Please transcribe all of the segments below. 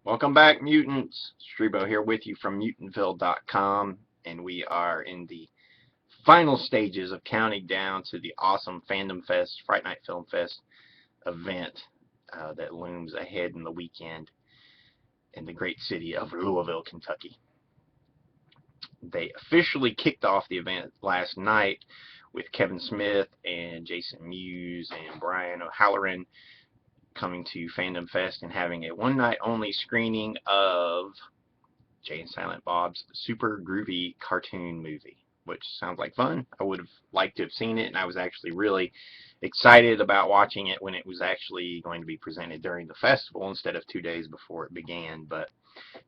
Welcome back, mutants. Strebo here with you from mutantville.com, and we are in the final stages of counting down to the awesome Fandom Fest, Fright Night Film Fest event that looms ahead in the weekend in the great city of Louisville, Kentucky. They officially kicked off the event last night with Kevin Smith and Jason Mewes and Brian O'Halloran coming to Fandom Fest and having a one-night only screening of Jay and Silent Bob's super groovy cartoon movie, which sounds like fun. I would have liked to have seen it, and I was actually really excited about watching it when it was actually going to be presented during the festival instead of 2 days before it began. But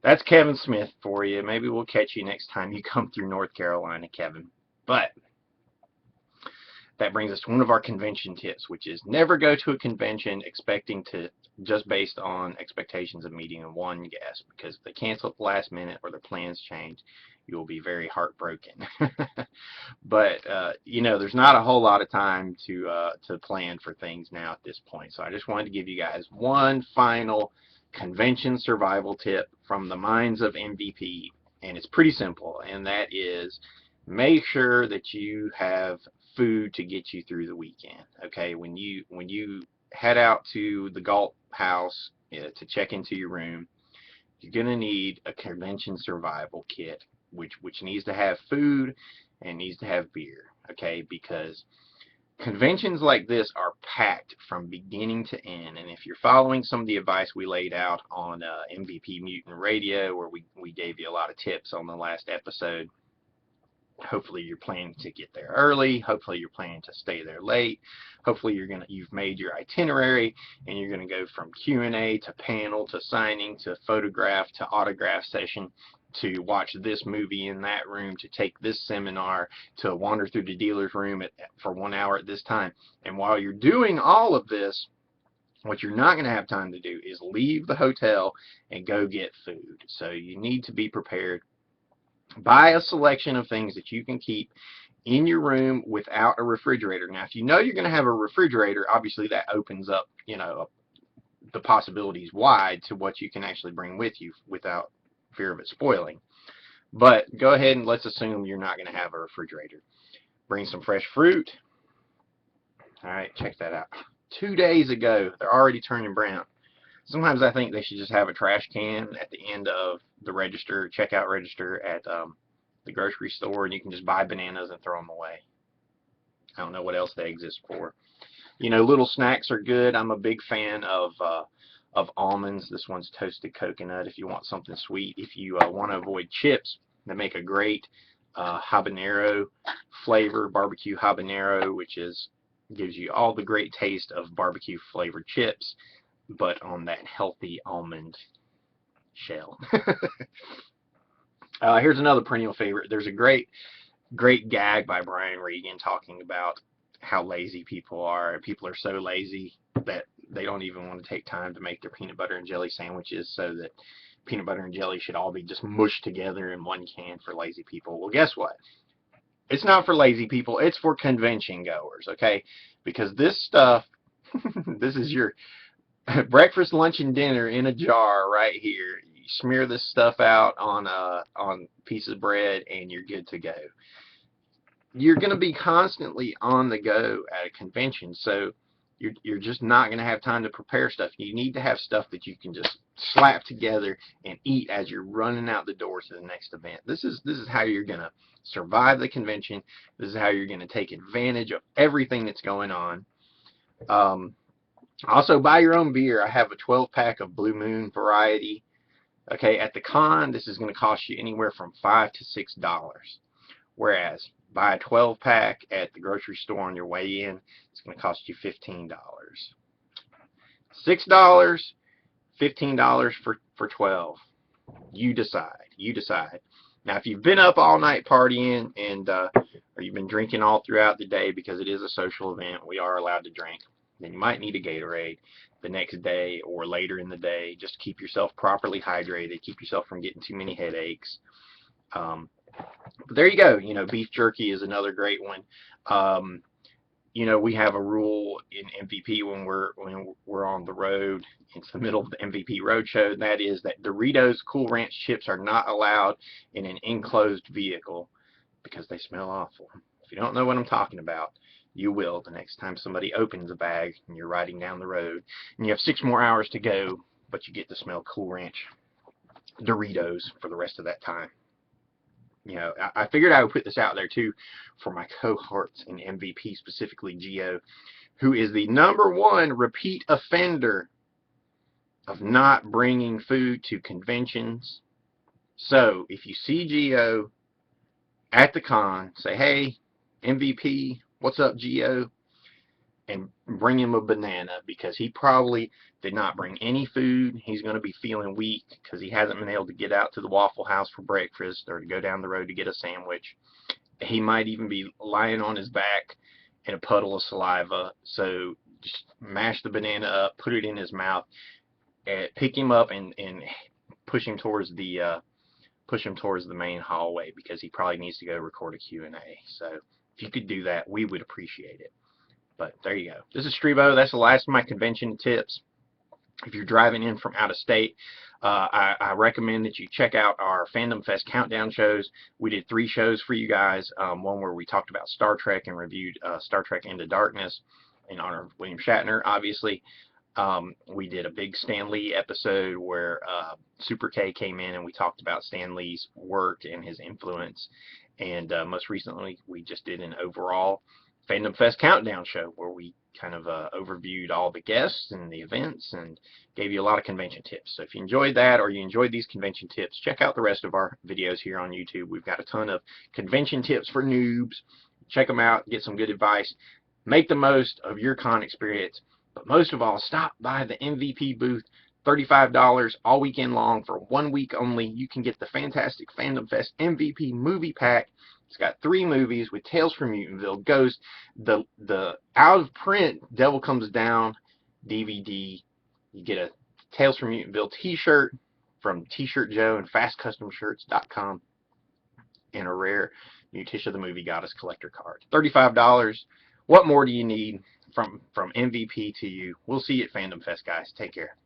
that's Kevin Smith for you. Maybe we'll catch you next time you come through North Carolina, Kevin. But that brings us to one of our convention tips, which is never go to a convention expecting to just based on expectations of meeting one guest, because if they cancel at the last minute or their plans change, you will be very heartbroken. But there's not a whole lot of time to plan for things now at this point. So I just wanted to give you guys one final convention survival tip from the minds of MVP, and it's pretty simple, and that is make sure that you have food to get you through the weekend. Okay, when you head out to the Galt House to check into your room, you're gonna need a convention survival kit, which needs to have food and needs to have beer. Okay, because conventions like this are packed from beginning to end, and if you're following some of the advice we laid out on MVP Mutant Radio, where we gave you a lot of tips on the last episode, hopefully you're planning to get there early. Hopefully you're planning to stay there late. Hopefully you've made your itinerary and you're gonna go from Q&A to panel to signing to photograph to autograph session to watch this movie in that room, to take this seminar, to wander through the dealer's room for 1 hour at this time. And while you're doing all of this, what you're not going to have time to do is leave the hotel and go get food. So you need to be prepared. Buy a selection of things that you can keep in your room without a refrigerator. Now, if you know you're going to have a refrigerator, obviously that opens up, the possibilities wide to what you can actually bring with you without fear of it spoiling. But go ahead and let's assume you're not going to have a refrigerator. Bring some fresh fruit. All right, check that out. 2 days ago, they're already turning brown. Sometimes I think they should just have a trash can at the end of the register, checkout register at the grocery store, and you can just buy bananas and throw them away. I don't know what else they exist for. Little snacks are good. I'm a big fan of almonds. This one's toasted coconut if you want something sweet. If you want to avoid chips, they make a great habanero flavor, barbecue habanero, which gives you all the great taste of barbecue flavored chips, but on that healthy almond shell. Here's another perennial favorite. There's a great gag by Brian Regan talking about how lazy people are. People are so lazy that they don't even want to take time to make their peanut butter and jelly sandwiches, so that peanut butter and jelly should all be just mushed together in one can for lazy people. Well, guess what? It's not for lazy people. It's for convention goers, okay? Because this stuff, this is your breakfast, lunch, and dinner in a jar right here. You smear this stuff out on a piece of bread, and you're good to go. You're going to be constantly on the go at a convention, so you're just not going to have time to prepare stuff. You need to have stuff that you can just slap together and eat as you're running out the door to the next event. This is how you're going to survive the convention. This is how you're going to take advantage of everything that's going on. Also, buy your own beer. I have a 12-pack of Blue Moon variety. Okay, at the con, this is going to cost you anywhere from $5 to $6. Whereas, buy a 12-pack at the grocery store on your way in, it's going to cost you $15. $6, $15 for 12. You decide. You decide. Now, if you've been up all night partying and or you've been drinking all throughout the day, because it is a social event, we are allowed to drink, then you might need a Gatorade the next day or later in the day, just to keep yourself properly hydrated, keep yourself from getting too many headaches. But there you go. Beef jerky is another great one. You know, we have a rule in MVP when we're on the road. It's the middle of the MVP Roadshow. That is that Doritos Cool Ranch chips are not allowed in an enclosed vehicle because they smell awful. If you don't know what I'm talking about, you will the next time somebody opens a bag and you're riding down the road and you have 6 more hours to go, but you get to smell Cool Ranch Doritos for the rest of that time. You know, I figured I would put this out there too for my cohorts in MVP, specifically Geo, who is the #1 repeat offender of not bringing food to conventions. So if you see Geo at the con, say, hey, MVP, what's up, Geo? And bring him a banana, because he probably did not bring any food. He's going to be feeling weak because he hasn't been able to get out to the Waffle House for breakfast or to go down the road to get a sandwich. He might even be lying on his back in a puddle of saliva. So just mash the banana up, put it in his mouth, and pick him up and push him towards the main hallway, because he probably needs to go record a Q&A. So if you could do that, we would appreciate it. But there you go. This is Strebo. That's the last of my convention tips. If you're driving in from out of state, I recommend that you check out our Fandom Fest countdown shows. We did 3 shows for you guys. One where we talked about Star Trek and reviewed Star Trek Into Darkness in honor of William Shatner, obviously. We did a big Stan Lee episode where Super K came in and we talked about Stan Lee's work and his influence. And most recently, we just did an overall Fandom Fest countdown show where we kind of overviewed all the guests and the events and gave you a lot of convention tips. So if you enjoyed that, or you enjoyed these convention tips, check out the rest of our videos here on YouTube. We've got a ton of convention tips for noobs. Check them out, get some good advice, make the most of your con experience, but most of all, stop by the MVP booth. $35 all weekend long for 1 week only. You can get the fantastic Fandom Fest MVP movie pack. It's got 3 movies with Tales from Mutantville, Ghost, the out of print Devil Comes Down DVD. You get a Tales from Mutantville t-shirt from T-Shirt Joe and FastCustomShirts.com, and a rare Mutisha the Movie Goddess collector card. $35. What more do you need from MVP to you? We'll see you at Fandom Fest, guys. Take care.